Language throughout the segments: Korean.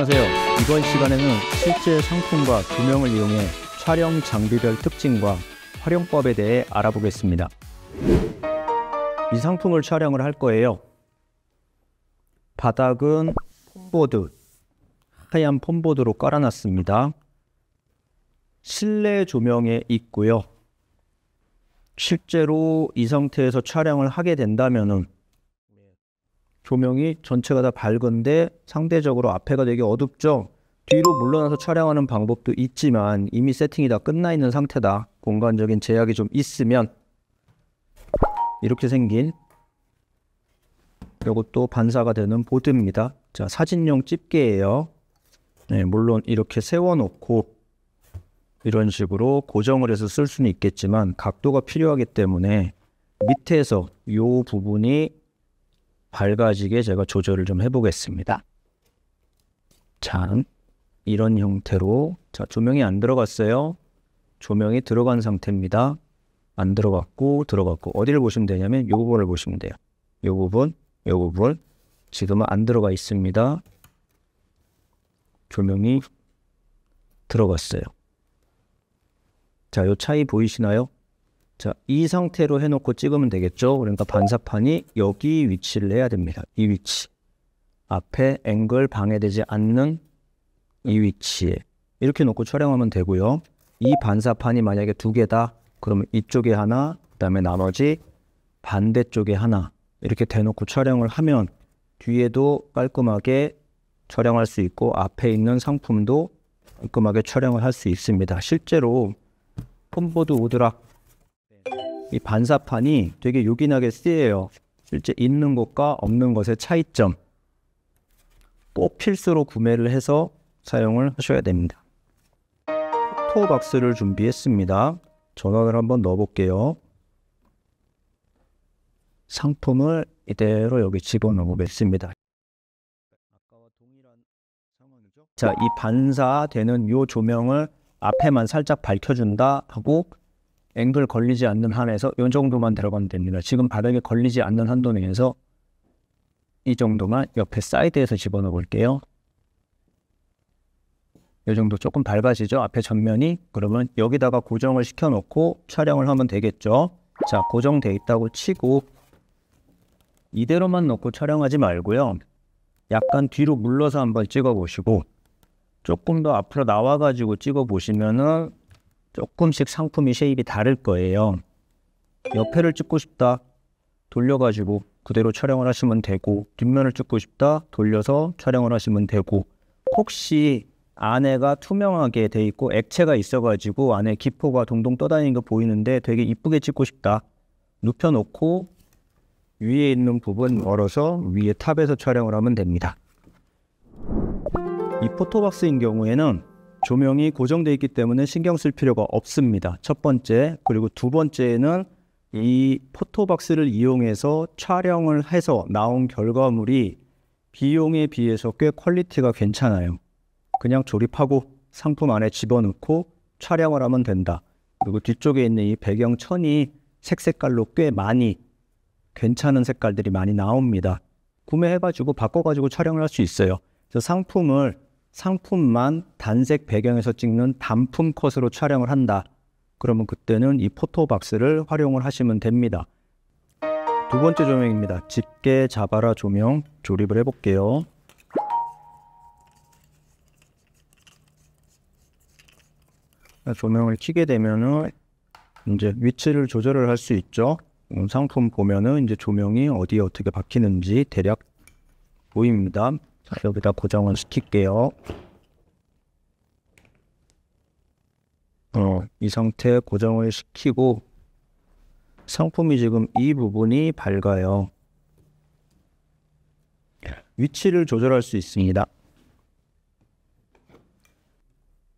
안녕하세요. 이번 시간에는 실제 상품과 조명을 이용해 촬영 장비별 특징과 활용법에 대해 알아보겠습니다. 이 상품을 촬영을 할 거예요. 바닥은 폼보드, 하얀 폼보드로 깔아놨습니다. 실내 조명에 있고요. 실제로 이 상태에서 촬영을 하게 된다면은 조명이 전체가 다 밝은데 상대적으로 앞에가 되게 어둡죠. 뒤로 물러나서 촬영하는 방법도 있지만 이미 세팅이 다 끝나 있는 상태다. 공간적인 제약이 좀 있으면 이렇게 생긴 이것도 반사가 되는 보드입니다. 자, 사진용 집게예요. 네, 물론 이렇게 세워놓고 이런 식으로 고정을 해서 쓸 수는 있겠지만 각도가 필요하기 때문에 밑에서 이 부분이 밝아지게 제가 조절을 좀 해보겠습니다. 자, 이런 형태로, 자, 조명이 안 들어갔어요. 조명이 들어간 상태입니다. 안 들어갔고 들어갔고, 어디를 보시면 되냐면 이 부분을 보시면 돼요. 이 부분, 이 부분. 지금은 안 들어가 있습니다. 조명이 들어갔어요. 자, 이 차이 보이시나요? 자, 이 상태로 해놓고 찍으면 되겠죠. 그러니까 반사판이 여기 위치를 해야 됩니다. 이 위치. 앞에 앵글 방해되지 않는 이 위치에 이렇게 놓고 촬영하면 되고요. 이 반사판이 만약에 두 개다, 그러면 이쪽에 하나, 그 다음에 나머지 반대쪽에 하나 이렇게 대놓고 촬영을 하면 뒤에도 깔끔하게 촬영할 수 있고 앞에 있는 상품도 깔끔하게 촬영을 할 수 있습니다. 실제로 폼보드 오드락 이 반사판이 되게 요긴하게 쓰여요. 실제 있는 것과 없는 것의 차이점, 꼭 필수로 구매를 해서 사용을 하셔야 됩니다. 포토박스를 준비했습니다. 전원을 한번 넣어 볼게요. 상품을 이대로 여기 집어넣어 보겠습니다. 아까와 동일한 상황이죠. 자, 이 반사되는 이 조명을 앞에만 살짝 밝혀준다 하고 앵글 걸리지 않는 한에서 이 정도만 들어가면 됩니다. 지금 바닥에 걸리지 않는 한도 내에서 이 정도만 옆에 사이드에서 집어넣어 볼게요. 이 정도 조금 밝아지죠? 앞에 전면이. 그러면 여기다가 고정을 시켜 놓고 촬영을 하면 되겠죠? 자, 고정돼 있다고 치고 이대로만 놓고 촬영하지 말고요. 약간 뒤로 물러서 한번 찍어 보시고 조금 더 앞으로 나와 가지고 찍어 보시면은 조금씩 상품이 쉐입이 다를 거예요. 옆에를 찍고 싶다, 돌려가지고 그대로 촬영을 하시면 되고, 뒷면을 찍고 싶다, 돌려서 촬영을 하시면 되고, 혹시 안에가 투명하게 돼 있고 액체가 있어가지고 안에 기포가 동동 떠다니는 거 보이는데 되게 이쁘게 찍고 싶다, 눕혀놓고 위에 있는 부분 멀어서 위에 탑에서 촬영을 하면 됩니다. 이 포토박스인 경우에는 조명이 고정되어 있기 때문에 신경 쓸 필요가 없습니다. 첫 번째. 그리고 두 번째는 이 포토박스를 이용해서 촬영을 해서 나온 결과물이 비용에 비해서 꽤 퀄리티가 괜찮아요. 그냥 조립하고 상품 안에 집어넣고 촬영을 하면 된다. 그리고 뒤쪽에 있는 이 배경천이 색깔로 꽤 많이 괜찮은 색깔들이 많이 나옵니다. 구매해가지고 바꿔가지고 촬영을 할 수 있어요. 그래서 상품만 단색 배경에서 찍는 단품 컷으로 촬영을 한다. 그러면 그때는 이 포토박스를 활용을 하시면 됩니다. 두 번째 조명입니다. 집게 잡아라 조명 조립을 해볼게요. 조명을 켜게 되면은 이제 위치를 조절을 할 수 있죠. 상품 보면은 이제 조명이 어디에 어떻게 박히는지 대략 보입니다. 자, 여기다 고정을 시킬게요. 이 상태 고정을 시키고 상품이 지금 이 부분이 밝아요. 위치를 조절할 수 있습니다.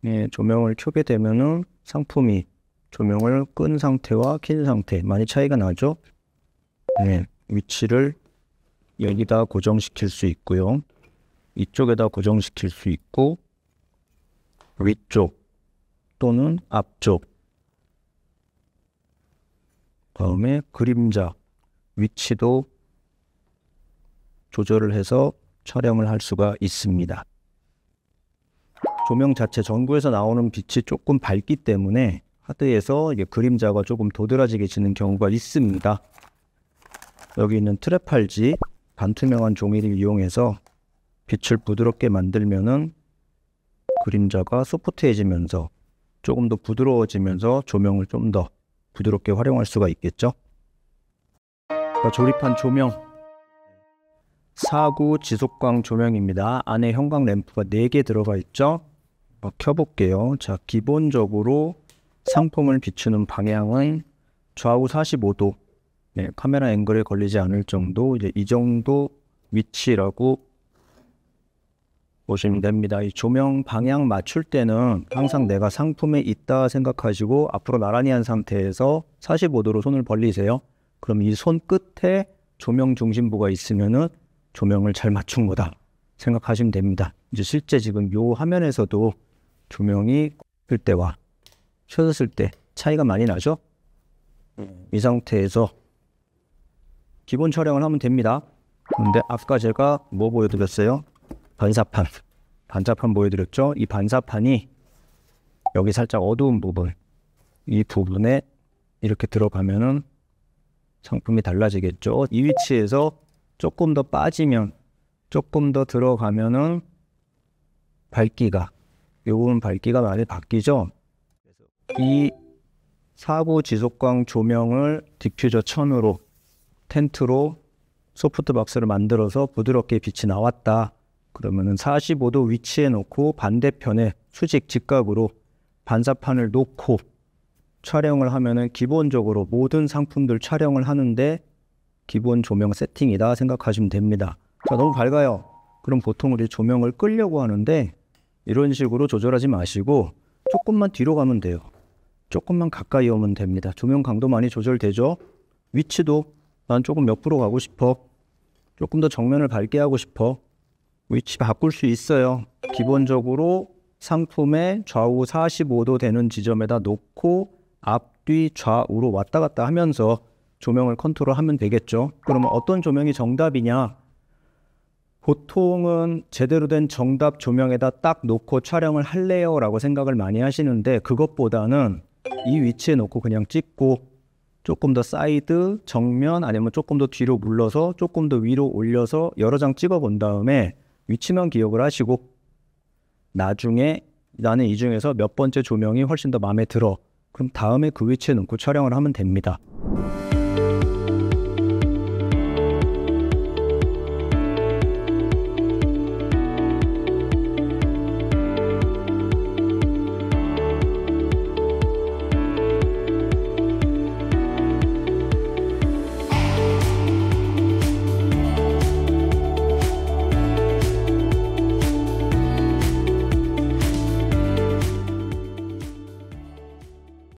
네, 조명을 켜게 되면은 상품이 조명을 끈 상태와 킨 상태 많이 차이가 나죠? 네, 위치를 여기다 고정시킬 수 있고요. 이쪽에다 고정시킬 수 있고 위쪽 또는 앞쪽, 다음에 그림자 위치도 조절을 해서 촬영을 할 수가 있습니다. 조명 자체 전구에서 나오는 빛이 조금 밝기 때문에 하드에서 이게 그림자가 조금 도드라지게 지는 경우가 있습니다. 여기 있는 트래팔지 반투명한 종이를 이용해서 빛을 부드럽게 만들면은 그림자가 소프트해지면서 조금 더 부드러워지면서 조명을 좀 더 부드럽게 활용할 수가 있겠죠. 조립한 조명 4구 지속광 조명입니다. 안에 형광 램프가 4개 들어가 있죠. 켜볼게요. 자, 기본적으로 상품을 비추는 방향은 좌우 45도, 네, 카메라 앵글에 걸리지 않을 정도, 이제 이 정도 위치라고 보시면 됩니다. 이 조명 방향 맞출 때는 항상 내가 상품에 있다 생각하시고 앞으로 나란히 한 상태에서 45도로 손을 벌리세요. 그럼 이 손 끝에 조명 중심부가 있으면은 조명을 잘 맞춘 거다 생각하시면 됩니다. 이제 실제 지금 요 화면에서도 조명이 킬 때와 켜졌을 때 차이가 많이 나죠? 이 상태에서 기본 촬영을 하면 됩니다. 근데 아까 제가 뭐 보여드렸어요? 반사판 보여드렸죠? 이 반사판이 여기 살짝 어두운 부분, 이 부분에 이렇게 들어가면은 상품이 달라지겠죠. 이 위치에서 조금 더 빠지면, 조금 더 들어가면은 밝기가, 요거는 밝기가 많이 바뀌죠. 이 4구 지속광 조명을 디퓨저 천으로, 텐트로 소프트박스를 만들어서 부드럽게 빛이 나왔다. 그러면은 45도 위치에 놓고 반대편에 수직 직각으로 반사판을 놓고 촬영을 하면은 기본적으로 모든 상품들 촬영을 하는데 기본 조명 세팅이다 생각하시면 됩니다. 자, 너무 밝아요. 그럼 보통 우리 조명을 끄려고 하는데 이런 식으로 조절하지 마시고 조금만 뒤로 가면 돼요. 조금만 가까이 오면 됩니다. 조명 강도 많이 조절되죠? 위치도 난 조금 몇 프로 가고 싶어. 조금 더 정면을 밝게 하고 싶어. 위치 바꿀 수 있어요. 기본적으로 상품의 좌우 45도 되는 지점에다 놓고 앞뒤 좌우로 왔다 갔다 하면서 조명을 컨트롤하면 되겠죠. 그러면 어떤 조명이 정답이냐? 보통은 제대로 된 정답 조명에다 딱 놓고 촬영을 할래요 라고 생각을 많이 하시는데 그것보다는 이 위치에 놓고 그냥 찍고 조금 더 사이드, 정면 아니면 조금 더 뒤로 물러서 조금 더 위로 올려서 여러 장 찍어 본 다음에 위치만 기억을 하시고 나중에 나는 이 중에서 몇 번째 조명이 훨씬 더 마음에 들어. 그럼 다음에 그 위치에 놓고 촬영을 하면 됩니다.